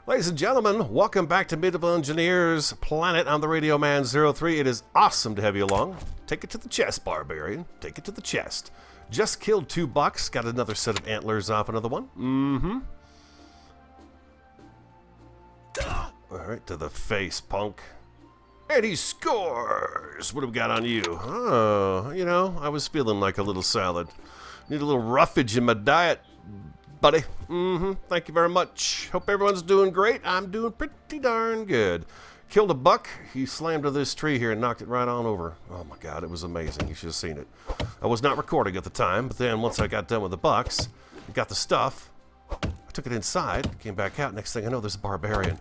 Ladies and gentlemen, welcome back to Medieval Engineers Planet. I'm the Radio Man 03. It is awesome to have you along. Take it to the chest, barbarian. Take it to the chest. Just killed 2 bucks. Got another set of antlers off another one. Alright, to the face, punk. And he scores! What have we got on you? Oh, you know, I was feeling like a little salad. Need a little roughage in my diet, buddy. Thank you very much. Hope everyone's doing great. I'm doing pretty darn good. Killed a buck. He slammed to this tree here and knocked it right on over. Oh my god, it was amazing. You should have seen it. I was not recording at the time, but then once I got done with the bucks, got the stuff, I took it inside, came back out. Next thing I know, there's a barbarian.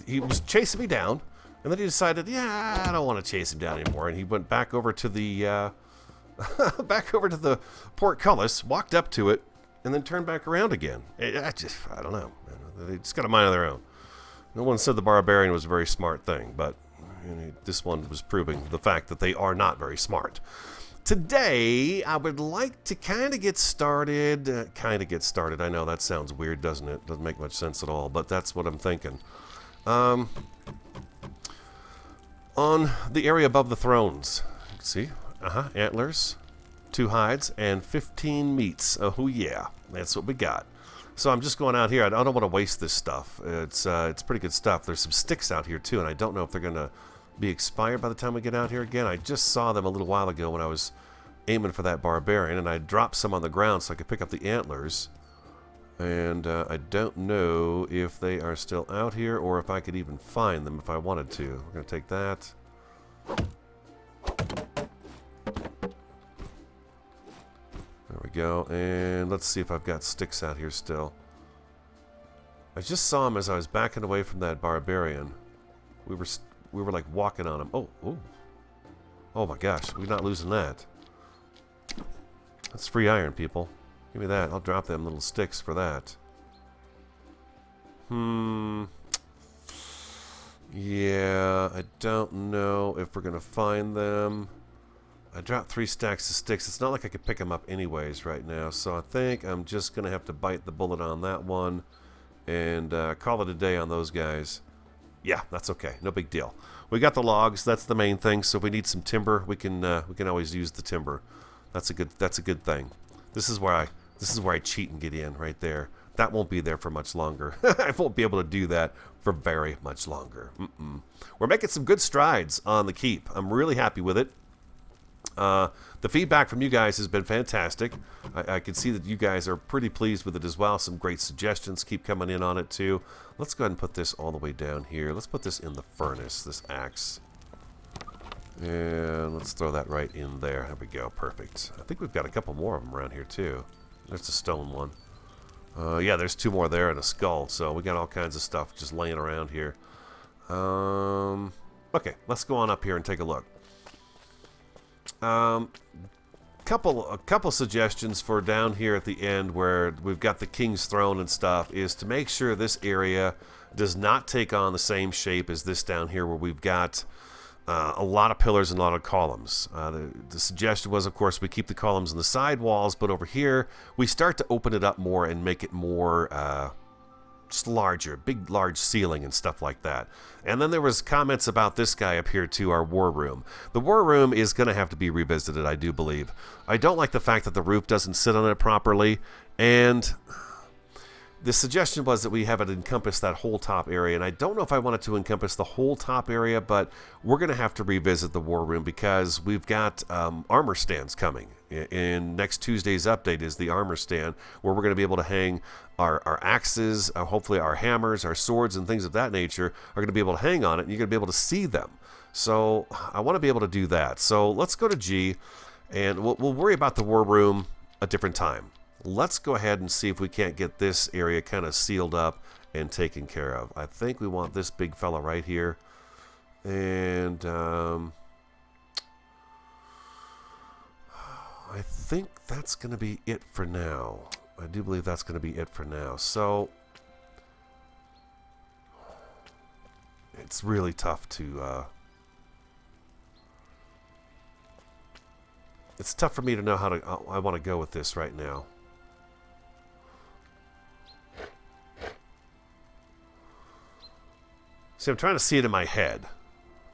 He was chasing me down, and then he decided, yeah, I don't want to chase him down anymore. And he went back over to the back over to the portcullis, walked up to it, and then turned back around again. I don't know. They just got a mind of their own. No one said the barbarian was a very smart thing, but you know, this one was proving the fact that they are not very smart. Today, I would like to kind of get started. I know that sounds weird, doesn't it? Doesn't make much sense at all, but that's what I'm thinking. On the area above the thrones, see? Antlers, 2 hides, and 15 meats. Oh yeah, that's what we got. So I'm just going out here. I don't want to waste this stuff. It's pretty good stuff. There's some sticks out here too, and I don't know if they're gonna be expired by the time we get out here again. I just saw them a little while ago when I was aiming for that barbarian, and I dropped some on the ground so I could pick up the antlers. And I don't know if they are still out here or if I could even find them if I wanted to. We're gonna take that. There we go, and let's see if I've got sticks out here still. I just saw him as I was backing away from that barbarian. We were like walking on him. Oh my gosh, we're not losing that. That's free iron, people. Give me that. I'll drop them little sticks for that. Yeah, I don't know if we're gonna find them. I dropped 3 stacks of sticks. It's not like I could pick them up anyways right now, so I think I'm just gonna have to bite the bullet on that one and call it a day on those guys. Yeah, that's okay. No big deal. We got the logs. That's the main thing. So if we need some timber, we can always use the timber. That's a good thing. This is where I cheat and get in right there. That won't be there for much longer. I won't be able to do that for very much longer. We're making some good strides on the keep. I'm really happy with it. The feedback from you guys has been fantastic. I can see that you guys are pretty pleased with it as well. Some great suggestions keep coming in on it too. Let's go ahead and put this all the way down here. Let's put this in the furnace, this axe. And let's throw that right in there. There we go. Perfect. I think we've got a couple more of them around here too. There's a stone one. Yeah, there's 2 more there and a skull. So we got all kinds of stuff just laying around here. Okay, let's go on up here and take a look. A couple suggestions for down here at the end where we've got the king's throne and stuff is to make sure this area does not take on the same shape as this down here where we've got a lot of pillars and a lot of columns. The suggestion was, of course, we keep the columns in the side walls, but over here we start to open it up more and make it more just larger, large ceiling and stuff like that. And then there was comments about this guy up here too, our war room. The war room is going to have to be revisited, I do believe. I don't like the fact that the roof doesn't sit on it properly, and the suggestion was that we have it encompass that whole top area, and I don't know if I want it to encompass the whole top area, but we're going to have to revisit the war room because we've got armor stands coming. In next Tuesday's update is the armor stand where we're going to be able to hang our axes, hopefully our hammers, our swords, and things of that nature are going to be able to hang on it, and you're going to be able to see them. So I want to be able to do that. So let's go to G, and we'll worry about the war room a different time. Let's go ahead and see if we can't get this area kind of sealed up and taken care of. I think we want this big fella right here. And I think that's going to be it for now. I do believe that's going to be it for now. So it's really tough to it's tough for me to know how I want to go with this right now. See, I'm trying to see it in my head,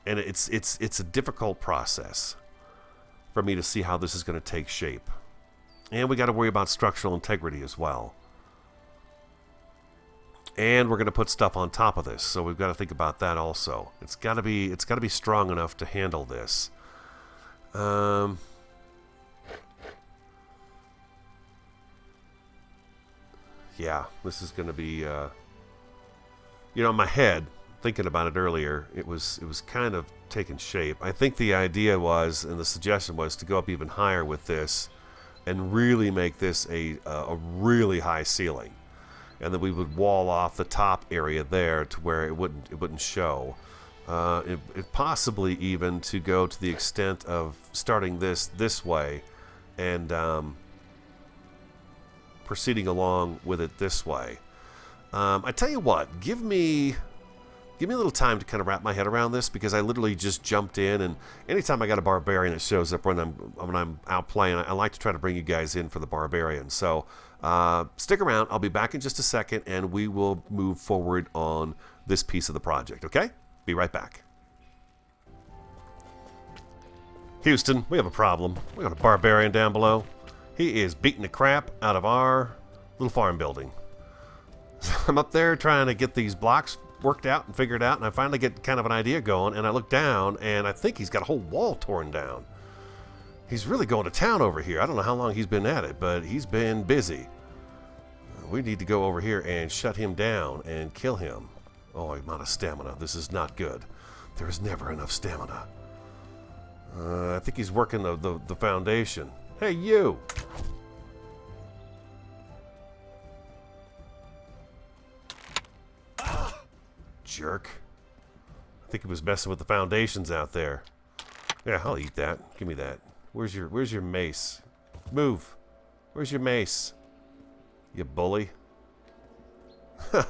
and it's a difficult process for me to see how this is going to take shape. And we got to worry about structural integrity as well. And we're going to put stuff on top of this, so we've got to think about that also. It's got to be strong enough to handle this. Yeah, this is going to be, you know, in my head, thinking about it earlier, it was kind of taking shape. I think the idea was, and the suggestion was, to go up even higher with this and really make this a really high ceiling, and then we would wall off the top area there to where it wouldn't show. It possibly even to go to the extent of starting this way and proceeding along with it this way. I tell you what, give me a little time to kind of wrap my head around this, because I literally just jumped in, and anytime I got a barbarian that shows up when I'm out playing, I like to try to bring you guys in for the barbarian. So stick around. I'll be back in just a second, and we will move forward on this piece of the project. Okay? Be right back. Houston, we have a problem. We got a barbarian down below. He is beating the crap out of our little farm building. I'm up there trying to get these blocks worked out and figured out, and I finally get kind of an idea going, and I look down, and I think he's got a whole wall torn down. He's really going to town over here. I don't know how long he's been at it, but he's been busy. We need to go over here and shut him down and kill him. Oh, I'm out of stamina. This is not good. There is never enough stamina. I think he's working the foundation. Hey, you! Jerk. I think he was messing with the foundations out there. Yeah, I'll eat that. Give me that. Where's your mace? Move. Where's your mace? You bully.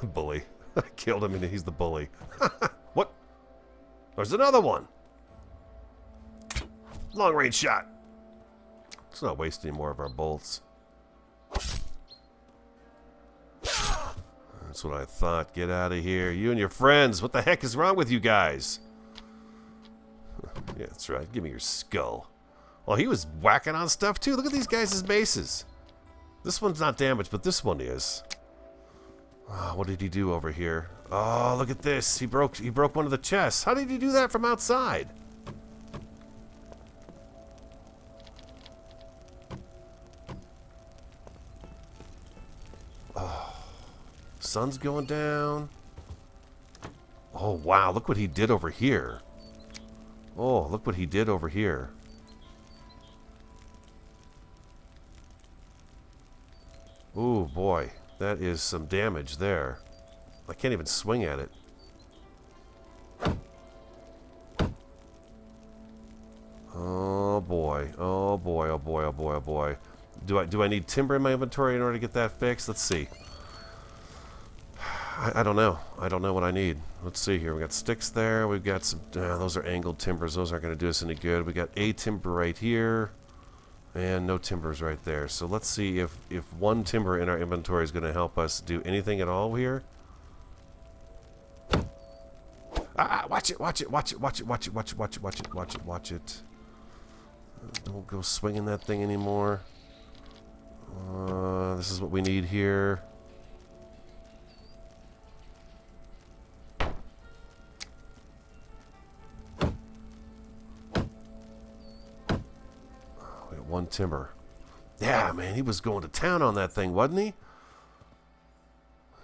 Bully. I killed him and he's the bully. What? There's another one. Long range shot. Let's not waste any more of our bolts. That's what I thought. Get out of here. You and your friends. What the heck is wrong with you guys? Yeah, that's right. Give me your skull. Well, he was whacking on stuff too. Look at these guys' bases. This one's not damaged, but this one is. Oh, what did he do over here? Oh, look at this. He broke one of the chests. How did he do that from outside? Sun's going down. Oh, wow. Look what he did over here. Oh, look what he did over here. Oh, boy. That is some damage there. I can't even swing at it. Oh, boy. Oh, boy. Oh, boy. Oh, boy. Oh, boy. Do I need timber in my inventory in order to get that fixed? Let's see. I don't know. I don't know what I need. Let's see here. We got sticks there. We've got some... those are angled timbers. Those aren't going to do us any good. We got a timber right here. And no timbers right there. So let's see if one timber in our inventory is going to help us do anything at all here. Watch it. Watch it. Watch it. Watch it. Watch it. Watch it. Watch it. Watch it. Watch it. Watch it. Don't go swinging that thing anymore. This is what we need here. One timber. Yeah, man, he was going to town on that thing, wasn't he?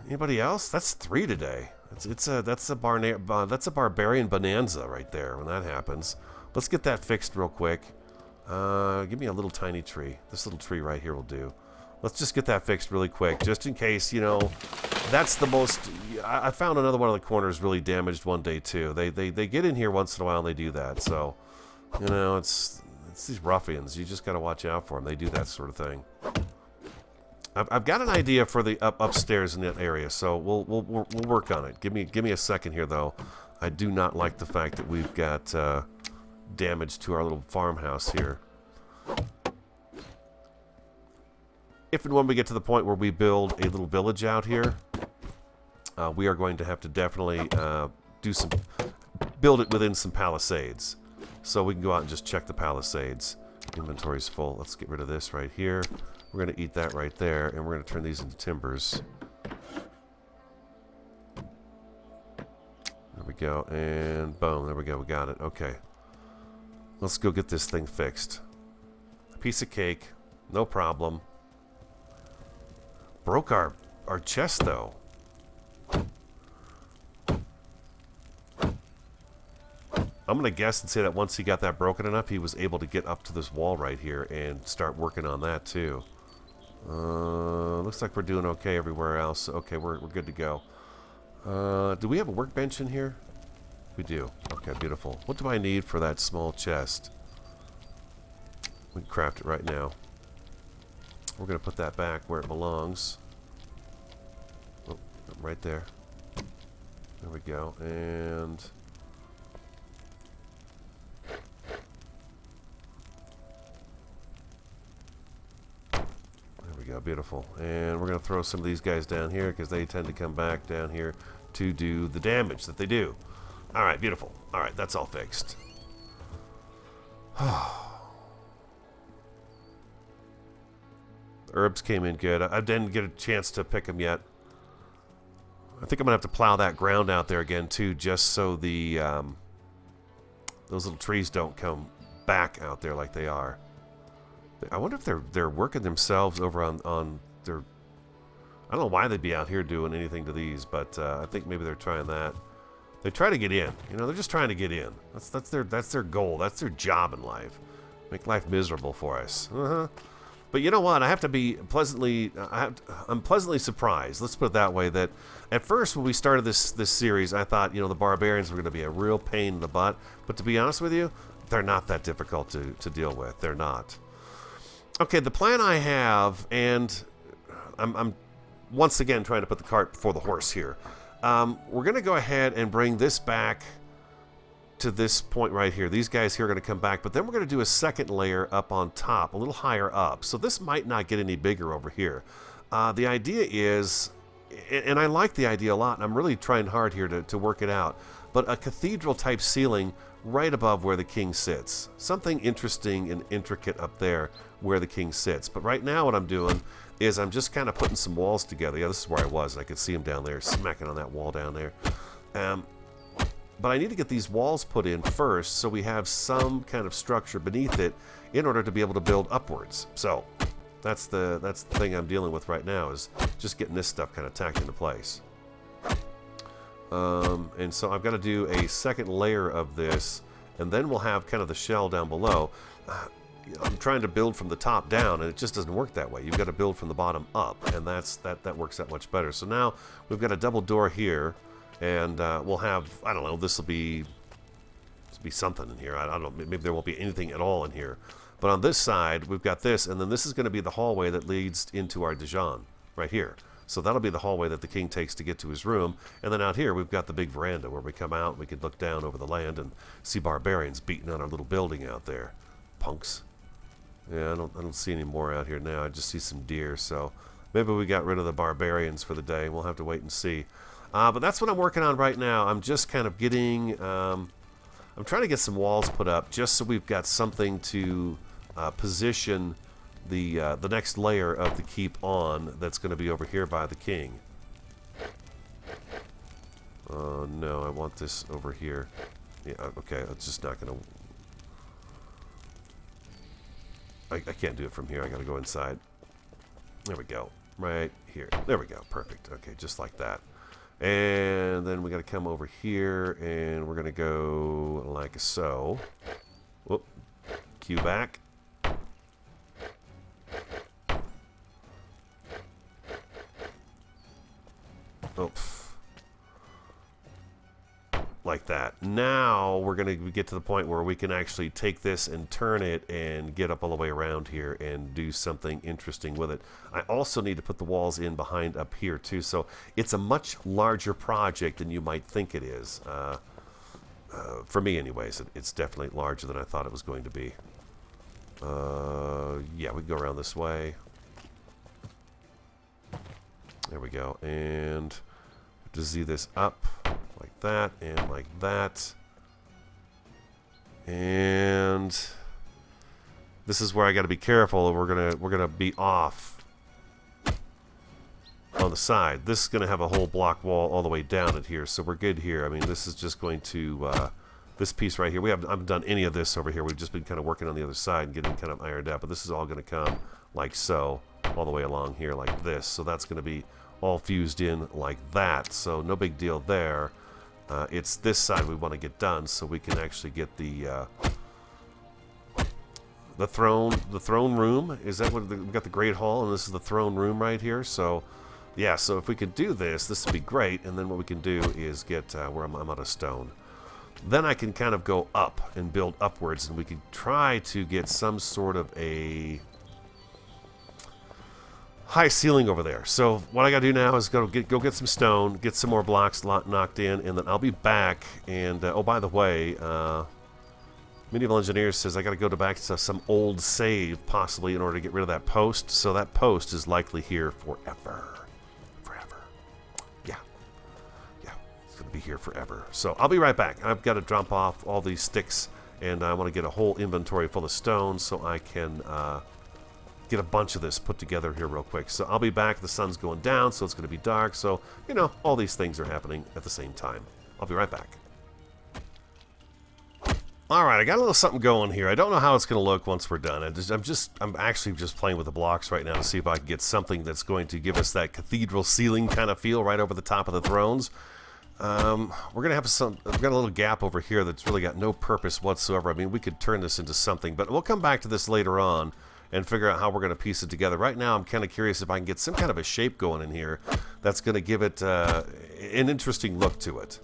Anybody else? That's 3 today. That's a barbarian bonanza right there when that happens. Let's get that fixed real quick. Give me a little tiny tree. This little tree right here will do. Let's just get that fixed really quick, just in case, you know. That's the most... I found another one of the corners really damaged one day too. They get in here once in a while and they do that. So, you know, it's these ruffians. You just got to watch out for them. They do that sort of thing. I've got an idea for the upstairs in that area, so we'll work on it. Give me a second here, though. I do not like the fact that we've got damage to our little farmhouse here. If and when we get to the point where we build a little village out here, we are going to have to definitely build it within some palisades. So we can go out and just check the palisades. Inventory's full. Let's get rid of this right here. We're going to eat that right there, and we're going to turn these into timbers. There we go, and boom, there we go, we got it. Okay. Let's go get this thing fixed. A piece of cake, no problem. Broke our chest, though. I'm going to guess and say that once he got that broken enough, he was able to get up to this wall right here and start working on that, too. Looks like we're doing okay everywhere else. Okay, we're good to go. Do we have a workbench in here? We do. Okay, beautiful. What do I need for that small chest? We can craft it right now. We're going to put that back where it belongs. Oh, right there. There we go. And... beautiful. And we're going to throw some of these guys down here because they tend to come back down here to do the damage that they do. Alright, beautiful. Alright, that's all fixed. Herbs came in good. I didn't get a chance to pick them yet. I think I'm going to have to plow that ground out there again too, just so the those little trees don't come back out there like they are. I wonder if they're working themselves over on their... I don't know why they'd be out here doing anything to these, but I think maybe they're trying that. They try to get in. You know, they're just trying to get in. That's their goal. That's their job in life. Make life miserable for us. But you know what? I have to be pleasantly... I'm pleasantly surprised. Let's put it that way. That at first when we started this series, I thought, you know, the barbarians were going to be a real pain in the butt. But to be honest with you, they're not that difficult to deal with. They're not. Okay, the plan I have, and I'm once again trying to put the cart before the horse here. We're going to go ahead and bring this back to this point right here. These guys here are going to come back, but then we're going to do a second layer up on top, a little higher up. So this might not get any bigger over here. The idea is, and I like the idea a lot, and I'm really trying hard here to work it out, but a cathedral-type ceiling right above where the king sits. Something interesting and intricate up there where the king sits. But right now what I'm doing is I'm just kind of putting some walls together. Yeah, this is where I was. I could see him down there smacking on that wall down there. But I need to get these walls put in first so we have some kind of structure beneath it in order to be able to build upwards. So that's the thing I'm dealing with right now, is just getting this stuff kind of tacked into place. And so I've got to do a second layer of this, and then we'll have kind of the shell down below. I'm trying to build from the top down, and it just doesn't work that way. You've got to build from the bottom up, and that works that much better. So now we've got a double door here, and we'll have, I don't know, this will be something in here. I don't know, maybe there won't be anything at all in here. But on this side, we've got this, and then this is going to be the hallway that leads into our Dijon right here. So that'll be the hallway that the king takes to get to his room. And then out here, we've got the big veranda where we come out and we can look down over the land and see barbarians beating on our little building out there. Punks. Yeah, I don't see any more out here now. I just see some deer. So maybe we got rid of the barbarians for the day. We'll have to wait and see. But that's what I'm working on right now. I'm just kind of getting... I'm trying to get some walls put up just so we've got something to position the next layer of the keep on that's going to be over here by the king. No, I want this over here. Yeah, okay, it's just not going to... I can't do it from here. I got to go inside. There we go. Right here. There we go. Perfect. Okay, just like that. And then we got to come over here, and we're going to go like so. Whoop. Cue back. Oh. Like that. Now we're going to get to the point where we can actually take this and turn it and get up all the way around here and do something interesting with it. I also need to put the walls in behind up here too, so it's a much larger project than you might think it is. For me anyways, it's definitely larger than I thought it was going to be. Yeah, we can go around this way. There we go, and to Z this up like that, and like that. And this is where I got to be careful. We're gonna be off on the side. This is gonna have a whole block wall all the way down it here, so we're good here. I mean, this is just going to this piece right here. I haven't done any of this over here. We've just been kind of working on the other side and getting kind of ironed out. But this is all going to come like so, all the way along here like this. So that's going to be all fused in like that. So no big deal there. It's this side we want to get done so we can actually get the throne room. Is that what we've got? The Great Hall, and this is the throne room right here. So yeah, so if we could do this would be great. And then what we can do is get where I'm out of stone. Then I can kind of go up and build upwards, and we can try to get some sort of a high ceiling over there. So what I got to do now is go get some stone, get some more blocks knocked in, and then I'll be back. And oh, by the way, Medieval Engineer says I got to go back to some old save possibly in order to get rid of that post. So that post is likely here forever. Be here forever. So I'll be right back. I've got to drop off all these sticks, and I want to get a whole inventory full of stone so I can get a bunch of this put together here real quick. So I'll be back. The sun's going down, so it's going to be dark. So, you know, all these things are happening at the same time. I'll be right back. All right, I got a little something going here. I don't know how it's going to look once we're done. I'm actually just playing with the blocks right now to see if I can get something that's going to give us that cathedral ceiling kind of feel right over the top of the thrones. We're gonna have I've got a little gap over here that's really got no purpose whatsoever. I mean, we could turn this into something, but we'll come back to this later on and figure out how we're gonna piece it together. Right now, I'm kind of curious if I can get some kind of a shape going in here that's gonna give it an interesting look to it.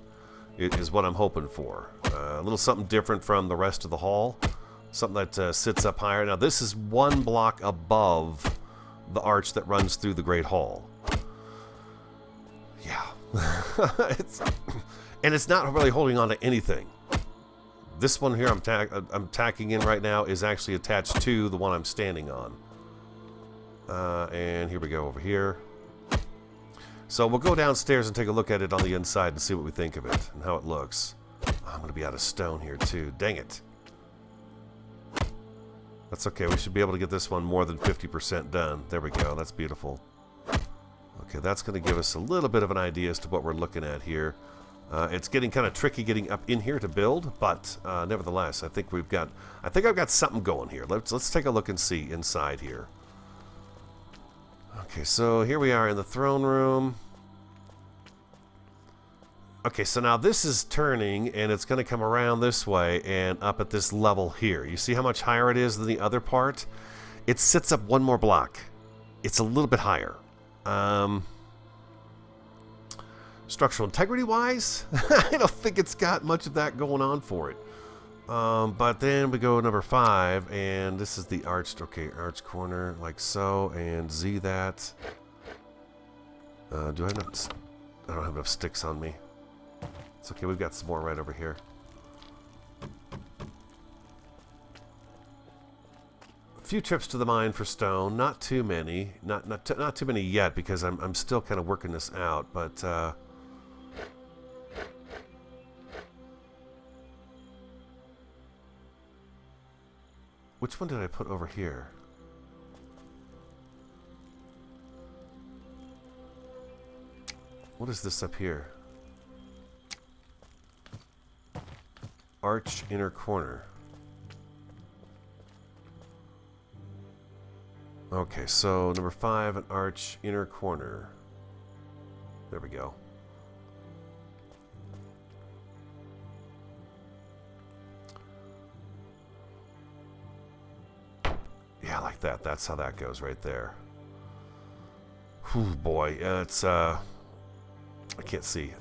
Is what I'm hoping for. A little something different from the rest of the hall, something that sits up higher. Now, this is one block above the arch that runs through the Great Hall. Yeah. And it's not really holding on to anything. This one here I'm tacking in right now is actually attached to the one I'm standing on. And here we go over here. So we'll go downstairs and take a look at it on the inside and see what we think of it and how it looks. Oh, I'm going to be out of stone here too. Dang it. That's okay. We should be able to get this one more than 50% done. There we go. That's beautiful. Okay, that's going to give us a little bit of an idea as to what we're looking at here. It's getting kind of tricky getting up in here to build, but nevertheless, I think I've got something going here. Let's take a look and see inside here. Okay, so here we are in the throne room. Okay, so now this is turning, and it's going to come around this way and up at this level here. You see how much higher it is than the other part? It sits up one more block. It's a little bit higher. Structural integrity wise, I don't think it's got much of that going on for it. But then we go number 5, and this is the arched, okay, arch corner like so, and Z that. I don't have enough sticks on me. It's okay, we've got some more right over here. A few trips to the mine for stone, not too many, not too many yet because I'm still kind of working this out, but which one did I put over here? What is this up here? Arch inner corner. Okay, so number 5, an arch inner corner. There we go. Yeah, like that. That's how that goes right there. Whew, boy, it's I can't see.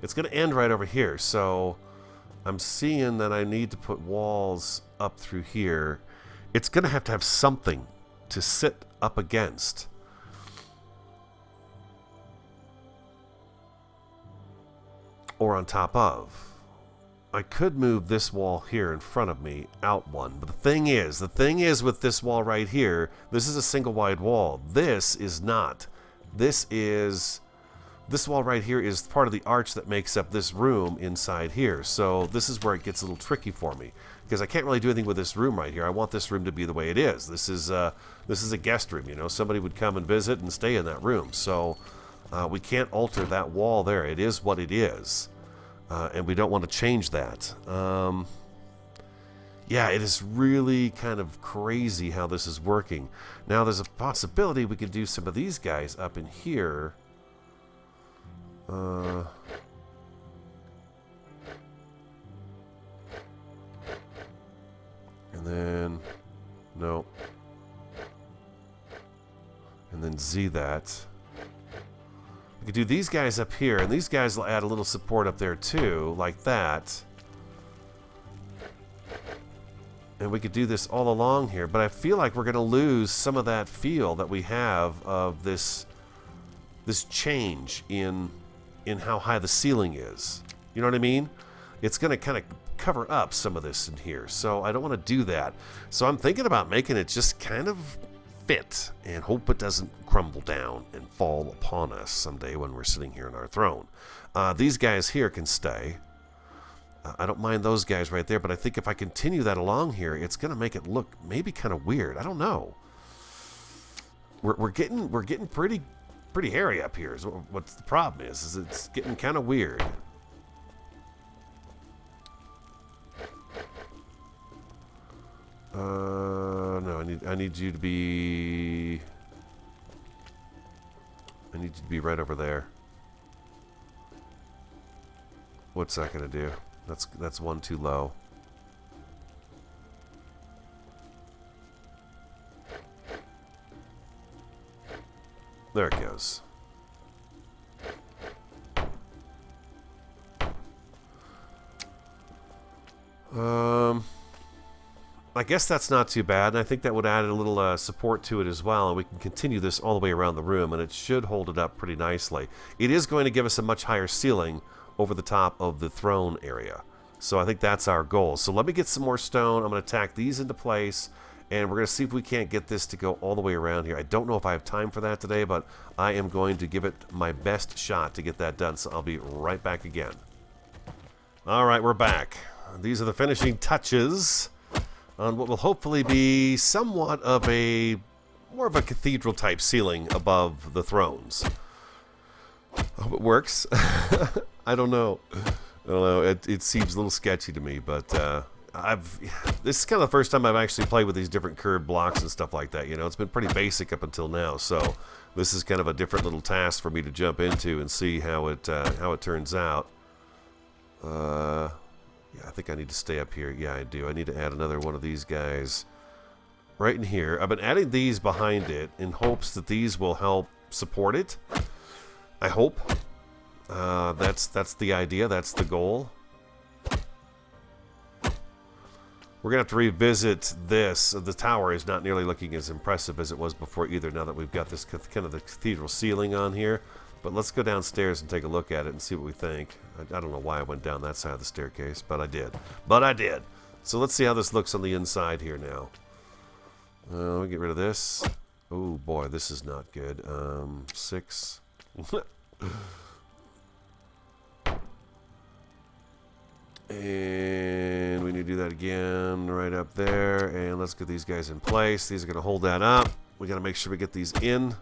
It's going to end right over here, so I'm seeing that I need to put walls up through here. It's going to have something to sit up against. Or on top of. I could move this wall here in front of me out one. But the thing is with this wall right here, this is a single wide wall. This is not. This is this wall right here is part of the arch that makes up this room inside here. So this is where it gets a little tricky for me, because I can't really do anything with this room right here. I want this room to be the way it is. This is a guest room, you know. Somebody would come and visit and stay in that room. So we can't alter that wall there. It is what it is, and we don't want to change that. Yeah, it is really kind of crazy how this is working. Now, there's a possibility we could do some of these guys up in here. And then, no. And then Z that. We could do these guys up here, and these guys will add a little support up there too, like that. And we could do this all along here, but I feel like we're going to lose some of that feel that we have of this change in how high the ceiling is. You know what I mean? It's going to kind of cover up some of this in here, so I don't want to do that. So I'm thinking about making it just kind of fit and hope it doesn't crumble down and fall upon us someday when we're sitting here in our throne. These guys here can stay. I don't mind those guys right there, but I think if I continue that along here, it's going to make it look maybe kind of weird. I don't know. We're getting pretty hairy up here. Is what's the problem is it's getting kind of weird. No, I need you to be. I need you to be right over there. What's that going to do? That's one too low. There it goes. I guess that's not too bad, and I think that would add a little support to it as well, and we can continue this all the way around the room, and it should hold it up pretty nicely. It is going to give us a much higher ceiling over the top of the throne area. So I think that's our goal. So let me get some more stone. I'm going to tack these into place, and we're going to see if we can't get this to go all the way around here. I don't know if I have time for that today, but I am going to give it my best shot to get that done. So I'll be right back again. All right, we're back. These are the finishing touches on what will hopefully be somewhat of more of a cathedral type ceiling above the thrones. I hope it works. I don't know. It seems a little sketchy to me, but this is kind of the first time I've actually played with these different curved blocks and stuff like that. You know, it's been pretty basic up until now, so this is kind of a different little task for me to jump into and see how it turns out. Yeah, I think I need to stay up here. Yeah, I do. I need to add another one of these guys right in here. I've been adding these behind it in hopes that these will help support it. I hope. That's the idea. That's the goal. We're going to have to revisit this. The tower is not nearly looking as impressive as it was before either, now that we've got this kind of the cathedral ceiling on here. But let's go downstairs and take a look at it and see what we think. I don't know why I went down that side of the staircase, but I did. But I did. So let's see how this looks on the inside here now. Let me get rid of this. Oh boy, this is not good. 6. And we need to do that again right up there. And let's get these guys in place. These are going to hold that up. We got to make sure we get these in.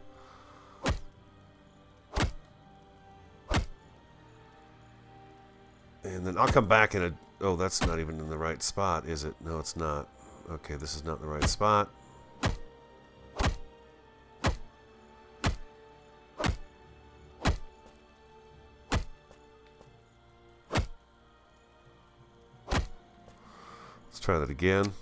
And then I'll come back in a... Oh, that's not even in the right spot, is it? No, it's not. Okay, this is not the right spot. Let's try that again.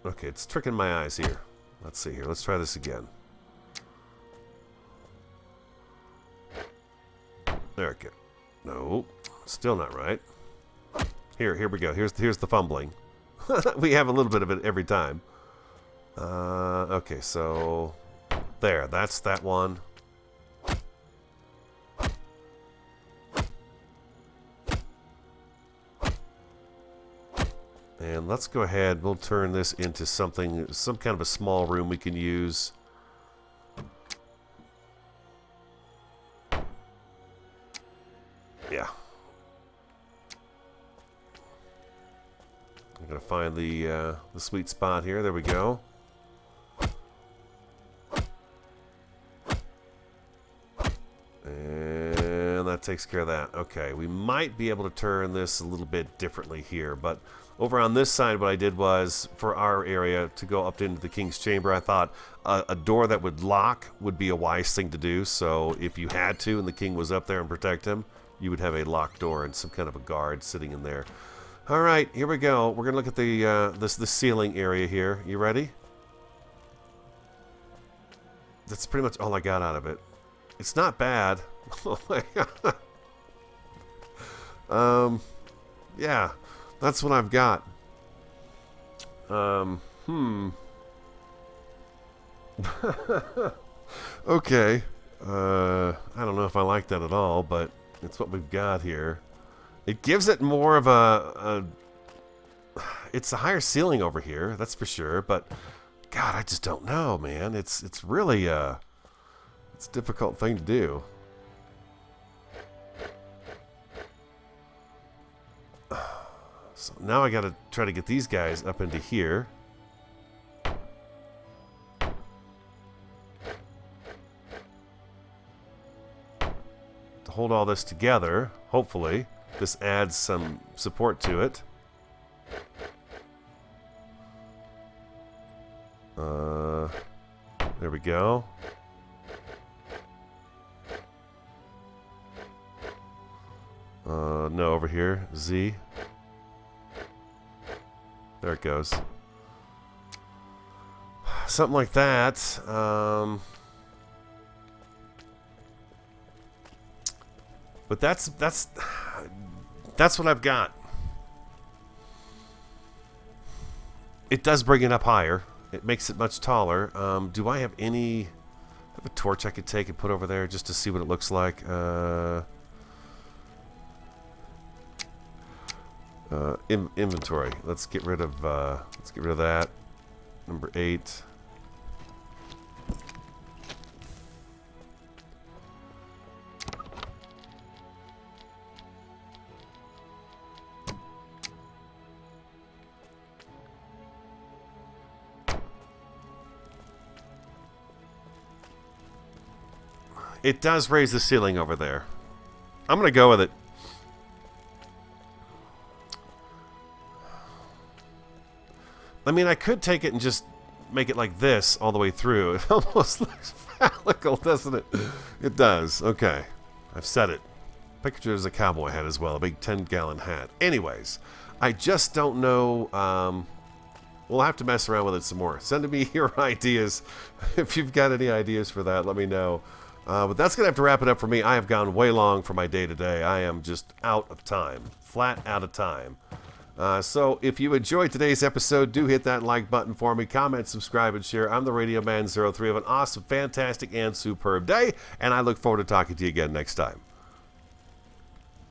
Okay, it's tricking my eyes here. Let's see here. Let's try this again. There we go. No, still not right. Here we go. Here's the fumbling. We have a little bit of it every time. Okay, so there. That's that one. And And let's go ahead. We'll turn this into something, some kind of a small room we can use. Yeah. I'm gonna find the sweet spot here. There we go. And that takes care of that. Okay, we might be able to turn this a little bit differently here, but over on this side, what I did was, for our area, to go up into the king's chamber, I thought a door that would lock would be a wise thing to do. So if you had to, and the king was up there and protect him, you would have a locked door and some kind of a guard sitting in there. All right, here we go. We're gonna look at the ceiling area here. You ready? That's pretty much all I got out of it. It's not bad. Oh my God. Yeah, that's what I've got. Okay. I don't know if I like that at all, but it's what we've got here. It gives it more of it's a higher ceiling over here, that's for sure, but God, I just don't know, man. It's really it's a difficult thing to do. So now I gotta try to get these guys up into here. To hold all this together, hopefully. This adds some support to it. There we go. No, over here. Z. There it goes. Something like that. But that's what I've got. It does bring it up higher. It makes it much taller. Do I have a torch I could take and put over there just to see what it looks like? Inventory. Let's get rid of that. Number 8. It does raise the ceiling over there. I'm gonna go with it. I mean, I could take it and just make it like this all the way through. It almost looks phallical, doesn't it? It does. Okay. I've said it. Picture it as a cowboy hat as well. A big 10-gallon hat. Anyways, I just don't know. We'll have to mess around with it some more. Send me your ideas. If you've got any ideas for that, let me know. But that's going to have to wrap it up for me. I have gone way long for my day today. I am just out of time. Flat out of time. So if you enjoyed today's episode, do hit that like button for me. Comment, subscribe, and share. I'm the Radio Man 03. Have an awesome, fantastic, and superb day. And I look forward to talking to you again next time.